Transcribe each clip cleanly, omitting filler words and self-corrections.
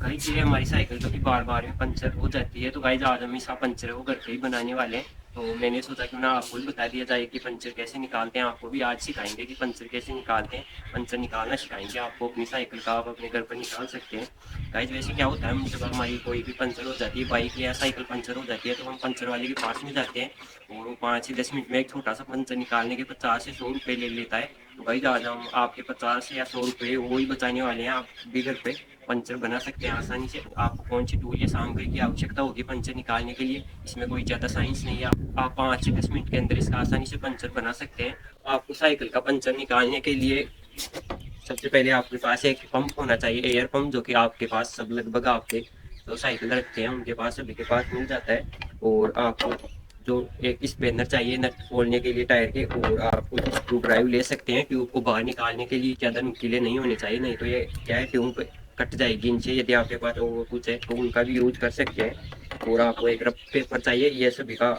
Guys ये हमारी cycle जो कि बार बार में पंचर हो जाती है, तो गाइस आज हम इसका पंचर वो घर पे ही बनाने वाले हैं। तो मैंने सोचा क्यों ना आपको भी बता दिया जाए कि पंचर कैसे निकालते हैं। आपको भी आज सिखाएंगे कि पंचर कैसे निकालते हैं, पंचर निकालना सिखाएंगे आपको अपनी साइकिल का, आप अपने घर पर निकाल सकते हैं। गाइस वैसे क्या होता है, जब हमारी कोई भी पंचर हो जाती है, बाइक या साइकिल पंचर हो जाती है, तो हम पंचर वाले के पास में जाते हैं और वो 5 से 10 मिनट में एक छोटा सा पंचर निकालने के 50 से 100 रुपये ले लेता है। तो गाइस आज हम आपके 50 या 100 रुपये वो ही बचाने वाले हैं। आप भी घर पे पंचर बना सकते हैं आसानी से। आपको कौन सी टूल या सामग्री की आवश्यकता होगी पंचर निकालने के लिए, इसमें कोई ज़्यादा साइंस नहीं है। आप 5 से 10 मिनट के अंदर इसका आसानी से पंचर बना सकते हैं। आपको साइकिल का पंचर निकालने के लिए सबसे पहले आपके पास एक पंप होना चाहिए, एयर पंप, जो कि आपके पास सब लगभग आपके जो साइकिल रखते हैं उनके पास, सभी के पास मिल जाता है। और आपको जो एक स्पेनर चाहिए नट खोलने के लिए टायर के, और आप कुछ स्क्रू ड्राइव ले सकते हैं ट्यूब को बाहर निकालने के लिए। ज़्यादा नुकीले नहीं होने चाहिए, नहीं तो ये क्या है, ट्यूब कट जाएगी इनसे। यदि आपके पास और कुछ है तो उनका भी यूज कर सकते हैं। और आपको एक रफ पेपर चाहिए। ये सभी का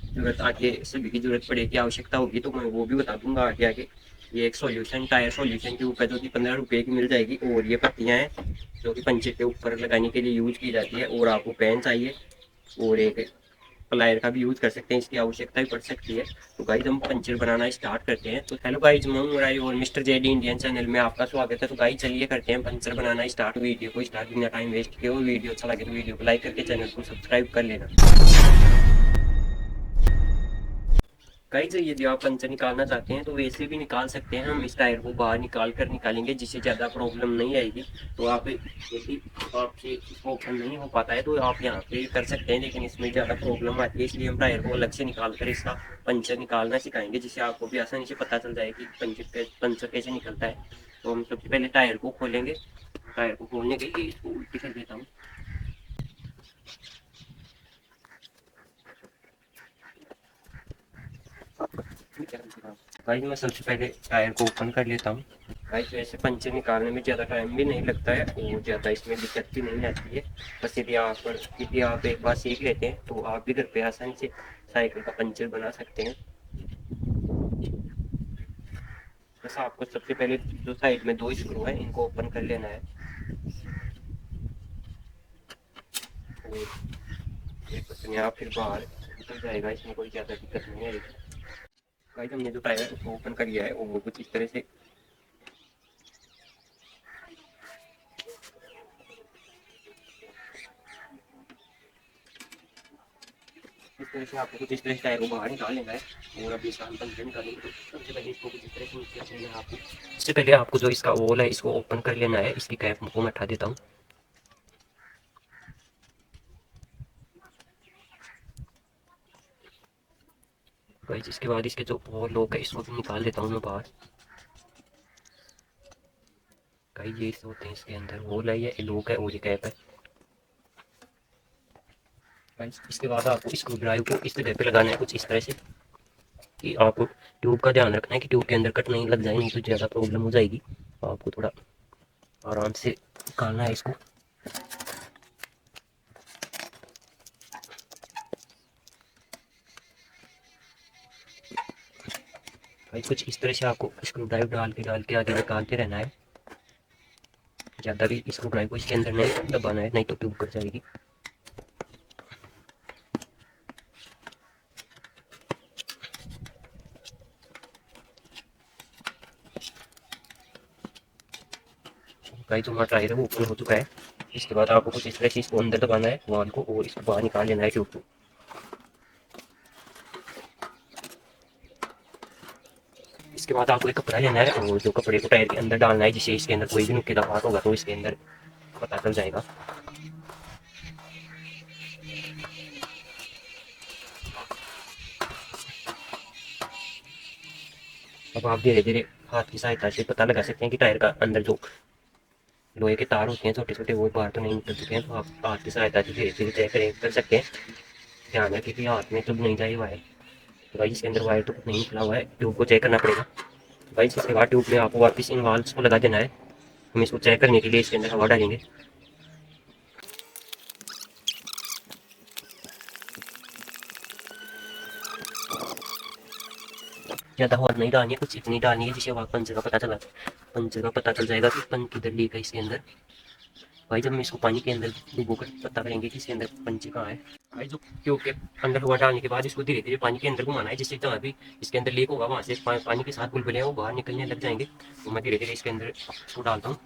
जरूरत आगे, सभी की जरूरत पड़ेगी, आवश्यकता होगी तो मैं वो भी बता दूंगा आगे आगे। ये एक सॉल्यूशन, टायर सॉल्यूशन ट्यूब है, जो कि 15 रुपये की मिल जाएगी। और ये पत्तियां हैं जो कि पंचे के ऊपर लगाने के लिए यूज की जाती है। और आपको पेन चाहिए और एक प्लायर का भी यूज कर सकते हैं, इसकी आवश्यकता भी पड़ सकती है। तो गाइज हम पंचर बनाना स्टार्ट करते हैं। तो हेलो गाइज, मैं मुरारी और मिस्टर जेडी इंडियन चैनल में आपका स्वागत है। तो गाइज चलिए करते हैं पंचर बनाना स्टार्ट। वीडियो को स्टार्ट, बिना टाइम वेस्ट किए। और वीडियो अच्छा लगे तो वीडियो को लाइक करके चैनल को सब्सक्राइब कर लेना। कई से यदि आप पंचर निकालना चाहते हैं तो वैसे भी निकाल सकते हैं। हम इस टायर को बाहर निकाल कर निकालेंगे, जिससे ज़्यादा प्रॉब्लम नहीं आएगी। तो आप यदि आपसे ऑप्शन नहीं हो पाता है तो आप यहाँ पे कर सकते हैं, लेकिन इसमें ज़्यादा प्रॉब्लम आती है, इसलिए हम टायर को अलग से निकाल कर इसका पंचर निकालना सिखाएंगे, जिससे आपको भी आसानी से पता चल जाए कि पंचर कैसे निकलता है। तो हम सबसे पहले टायर को खोलेंगे। टायर को खोलने के लिए इसको उल्टी कर देता हूँ। भाई मैं सबसे पहले टायर को ओपन कर लेता हूँ। भाई तो ऐसे पंचर निकालने में ज़्यादा टाइम भी नहीं लगता है और ज़्यादा इसमें दिक्कत भी नहीं आती है। बस यदि आप एक बार सीख लेते हैं तो आप भी घर पे आसानी से साइकिल का पंचर बना सकते हैं। बस आपको सबसे पहले जो साइड में दो स्क्रू है इनको ओपन कर लेना है। और एक बटन यहाँ फिर बाहर निकल जाएगा, इसमें कोई ज़्यादा दिक्कत नहीं आएगी। भाई हमने जो टायर है उसको ओपन कर लिया है और वो कुछ इस तरह से, इस तरह से आपको कुछ इस तरह से टायर को बाहर निकाल लेना है। और अभी इसका हम पंचर निकालेंगे तो सबसे पहले इसको कुछ इस तरह से नीचे रख लेना है आपको। इससे पहले आपको जो इसका ओल है इसको ओपन कर लेना है। इसकी कैप को मैं हटा देता हूँ। गाइस इसके बाद इसके जो ओल लॉक है इसको भी निकाल देता हूँ मैं बाहर। गाइस ये होते हैं, इसके अंदर होल है, ये लॉक है और ये कैप है। गाइस इसके बाद आपको स्क्रू ड्राइव को इस जगह पे लगाना है कुछ इस तरह से, कि आपको ट्यूब का ध्यान रखना है कि ट्यूब के अंदर कट नहीं लग जाए, नहीं तो ज़्यादा प्रॉब्लम हो जाएगी। आपको थोड़ा आराम से निकालना है इसको। भाई कुछ इस तरह से आपको स्क्रू ड्राइव डाल के आगे निकालते रहना है। ज़्यादा भी स्क्रू ड्राइव को इसके अंदर नहीं दबाना है, नहीं तो ट्यूब कट जाएगी। भाई जो हमारा टायर है वो ओपन हो चुका है। इसके बाद आपको कुछ इस तरह से इसको अंदर दबाना है वाल को, और इसको बाहर निकाल लेना है ट्यूब को। इसके बाद आपको एक कपड़ा लेना है और जो कपड़े को टायर के अंदर डालना है, जिससे इसके अंदर कोई भी नुकीला पार्ट होगा तो इसके अंदर पता चल जाएगा। अब आप धीरे धीरे हाथ की सहायता से पता लगा सकते हैं कि टायर का अंदर जो लोहे के तार होते हैं छोटे छोटे, वो बाहर तो नहीं निकल चुके हैं। तो आप हाथ की सहायता से धीरे धीरे तय कर सकते हैं। ध्यान रखें कि हाथ में चुभ नहीं जाए वायर। तो भाई इसके अंदर वायर तो कुछ नहीं निकला हुआ है, ट्यूब को चेक करना पड़ेगा। भाई इसके बाद ट्यूब में आपको वापस इन वाल्व्स को लगा देना है। हम इसको चेक करने के लिए इसके अंदर हवा डालेंगे। ज़्यादा हवा नहीं डालनी है, कुछ इतनी डालनी है जिससे वहाँ पंचर का पता चला, पंचर का पता चल जाएगा कि पंच किधर लीक है इसके अंदर। भाई जब हम इसको पानी के अंदर डुबो कर पता करेंगे कि इसके अंदर पंचर कहाँ है। भाई जो ट्यूब के अंदर हवा डालने के बाद इसको धीरे धीरे पानी के अंदर घुमाना है, जिससे जहाँ भी इसके अंदर लीक होगा वहाँ से पानी के साथ बुलबुले वो बाहर निकलने लग जाएंगे। तो मैं धीरे धीरे इसके अंदर इसको डालता हूँ।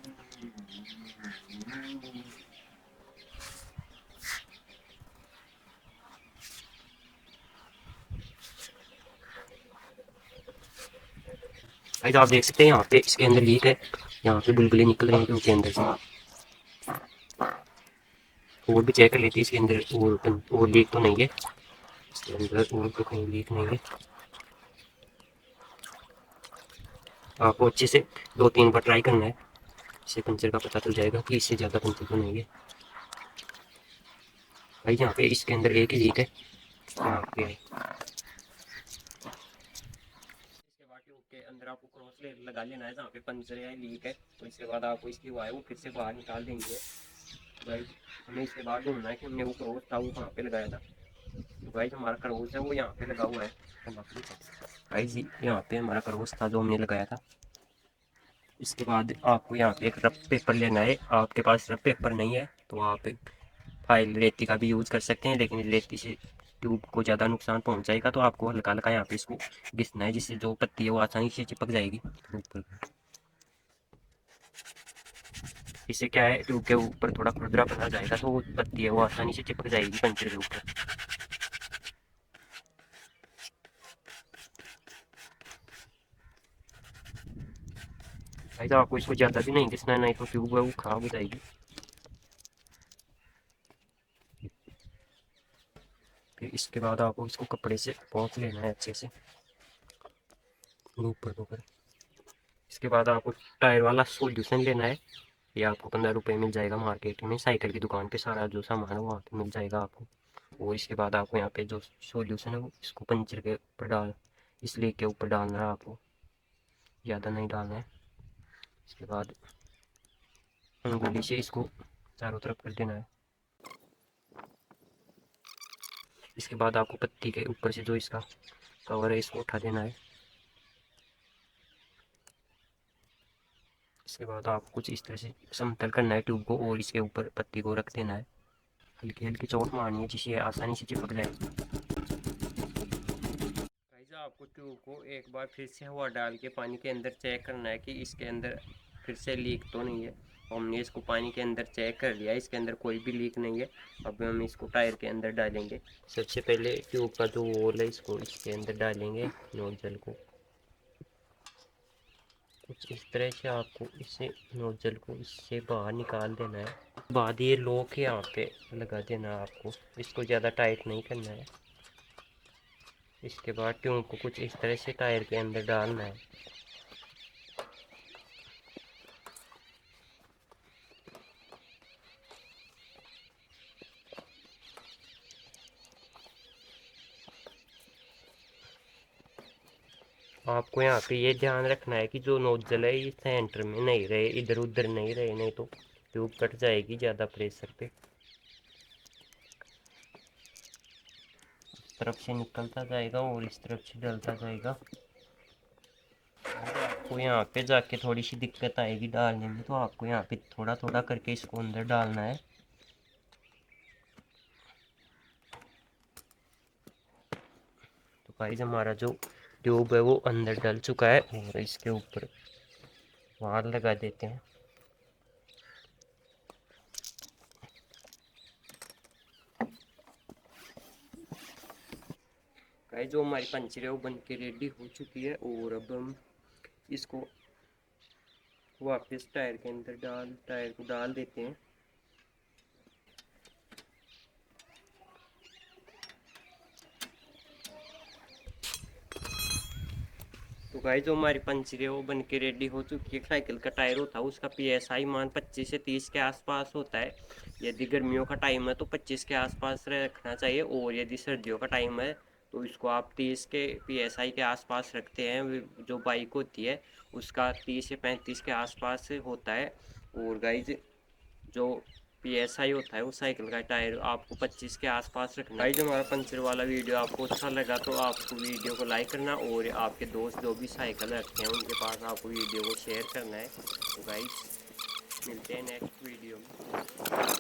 भाई आप देख सकते हैं यहाँ पे इसके अंदर लीक है, यहाँ पे बुलबुले निकल रहे हैं ट्यूब के अंदर से। और भी चेक कर लेते हैं इसके अंदर और लीक तो नहीं है, इसके अंदर और तो कहीं लीक नहीं है। आपको अच्छे से 2-3 बार ट्राई करना है, इससे पंचर का पता चल जाएगा कि इससे ज़्यादा पंचर तो नहीं है। भाई यहाँ पे इसके अंदर एक ही लीक है यहाँ पे। इसके बाद ट्यूब के अंदर आपको क्रॉस लगा लेना है जहाँ पे पंचर या लीक है। तो इसके बाद आपको इसकी वायर वो फिर से बाहर निकाल देंगे। भाई हमें इसके बाद ढूंढना है कि हमने वो क्रॉस था वो कहाँ पे लगाया था। तो भाई जो हमारा क्रॉस है वो यहाँ पे लगा हुआ है। भाई जी यहाँ पे हमारा क्रॉस था जो हमने लगाया था। इसके बाद आपको यहाँ पे एक रफ पेपर लेना है। आपके पास रफ पेपर नहीं है तो आप फाइल रेती का भी यूज़ कर सकते हैं, लेकिन रेती से ट्यूब को ज़्यादा नुकसान पहुँच जाएगा। तो आपको हल्का हल्का यहाँ पे इसको घिसना है, जिससे जो पत्ती है वो आसानी से चिपक जाएगी ऊपर। इससे क्या है ट्यूब के ऊपर थोड़ा खुरदरा बना जाएगा तो वो पत्ती है वो आसानी से चिपक जाएगी पंचर के ऊपर। भाई तो आपको इसको ज़्यादा भी नहीं घिसना है, नहीं तो ट्यूब है वो खराब हो जाएगी। फिर इसके बाद आपको इसको कपड़े से पोंछ लेना है अच्छे से ऊपर ऊपर। इसके बाद आपको टायर वाला सोल्यूशन लेना है। ये आपको 15 रुपये मिल जाएगा मार्केट में, साइकिल की दुकान पे सारा जो सामान है वहाँ पे मिल जाएगा आपको। और इसके बाद आपको यहाँ पे जो सोल्यूशन है वो इसको पंचर के ऊपर इस लेक के ऊपर डालना है आपको, ज़्यादा नहीं डालना है। इसके बाद अंगुली से इसको चारों तरफ कर देना है। इसके बाद आपको पत्ती के ऊपर से जो इसका कवर है इसको उठा देना है। इसके बाद आपको कुछ इस तरह से समतल करना है ट्यूब को और इसके ऊपर पत्ती को रख देना है। हल्की हल्की चोट मारनी है जिससे आसानी से चिपक जाए। गाइस आपको ट्यूब को एक बार फिर से हवा डाल के पानी के अंदर चेक करना है कि इसके अंदर फिर से लीक तो नहीं है। हमने इसको पानी के अंदर चेक कर लिया, इसके अंदर कोई भी लीक नहीं है। अब हम इसको टायर के अंदर डालेंगे। सबसे पहले ट्यूब का जो होल है इसको इसके अंदर डालेंगे नोजल को। कुछ इस तरह से आपको इसे नोजल को इससे बाहर निकाल देना है। बाद ये लॉक यहाँ पे लगा देना है आपको, इसको ज़्यादा टाइट नहीं करना है। इसके बाद ट्यूब को कुछ इस तरह से टायर के अंदर डालना है। आपको यहाँ पे ये ध्यान रखना है कि जो नोजल है ये सेंटर में नहीं रहे, इधर उधर नहीं रहे, नहीं तो ट्यूब कट जाएगी ज़्यादा प्रेशर पे। इस तरफ से निकलता जाएगा और इस तरफ से डलता जाएगा। आपको यहाँ पे जाके थोड़ी सी दिक्कत आएगी डालने में, तो आपको यहाँ पे थोड़ा थोड़ा करके इसको अंदर डालना है। तो गाइस हमारा जो ट्यूब है वो अंदर डल चुका है और इसके ऊपर वार लगा देते हैं। गाइस जो हमारी पंचर है वो बन के रेडी हो चुकी है और अब हम इसको वापस टायर के अंदर टायर को डाल देते हैं। तो गाइस जो हमारी पंचर है वो बन के रेडी हो चुकी है। साइकिल का टायर होता है उसका PSI मान 25 से 30 के आसपास होता है। यदि गर्मियों का टाइम है तो 25 के आसपास रखना चाहिए, और यदि सर्दियों का टाइम है तो इसको आप 30 के PSI के आसपास रखते हैं। जो बाइक होती है उसका 30 से 35 के आसपास होता है। और गाइज जो PSI होता है, उस साइकिल का टायर आपको 25 के आसपास रखना है। भाई जो हमारा पंचर वाला वीडियो आपको अच्छा लगा तो आपको वीडियो को लाइक करना, और आपके दोस्त जो भी साइकिल रखते हैं उनके पास आपको वीडियो को शेयर करना है। तो गाइस मिलते हैं नेक्स्ट वीडियो में।